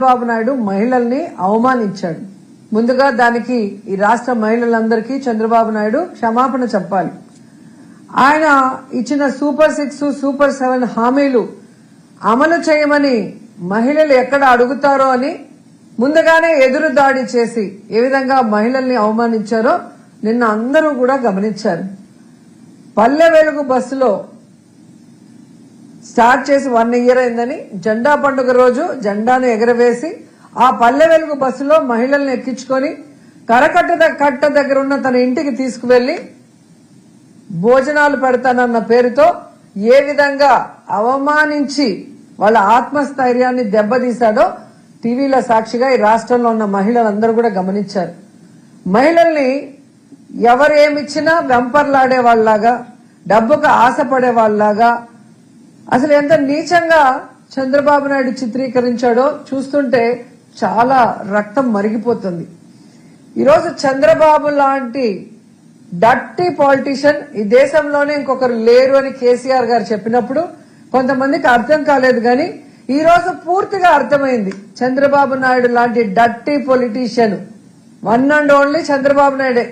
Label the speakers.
Speaker 1: చంద్రబాబు నాయుడు మహిళల్ని అవమానించాడు. ముందుగా దానికి ఈ రాష్ట్ర మహిళలందరికీ చంద్రబాబు నాయుడు క్షమాపణ చెప్పాలి. ఆయన ఇచ్చిన సూపర్ 6, సూపర్ 7 హామీలు అమలు చేయమని మహిళలు ఎక్కడ అడుగుతారో అని ముందుగానే ఎదురు దాడి చేసి ఏ విధంగా మహిళల్ని అవమానించారో నిన్న అందరూ కూడా గమనించారు. పల్లె వెలుగు బస్సులో స్టార్ట్ చేసి 1 ఇయర్ అయిందని జెండా పండుగ రోజు జెండాను ఎగరవేసి ఆ పల్లె వెలుగు బస్సులో మహిళల్ని ఎక్కించుకొని కట్ట దగ్గర ఉన్న తన ఇంటికి తీసుకువెళ్లి భోజనాలు పెడతానన్న పేరుతో ఏ విధంగా అవమానించి వాళ్ళ ఆత్మస్థైర్యాన్ని దెబ్బతీశాడో టీవీల సాక్షిగా ఈ రాష్ట్రంలో ఉన్న మహిళలందరూ కూడా గమనించారు. మహిళల్ని ఎవరేమిచ్చినా వెంపర్లాడే వాళ్ళలాగా, డబ్బుకు ఆశపడే వాళ్ళలాగా, అసలు ఎంత నీచంగా చంద్రబాబు నాయుడు చిత్రీకరించాడో చూస్తుంటే చాలా రక్తం మరిగిపోతుంది. ఈరోజు చంద్రబాబు లాంటి డర్టీ పాలిటిషియన్ ఈ దేశంలోనే ఇంకొకరు లేరు అని కేసీఆర్ గారు చెప్పినప్పుడు కొంతమందికి అర్థం కాలేదు, కానీ ఈ రోజు పూర్తిగా అర్థమైంది. చంద్రబాబు నాయుడు లాంటి dirty politician one and only Chandrababu నాయుడే.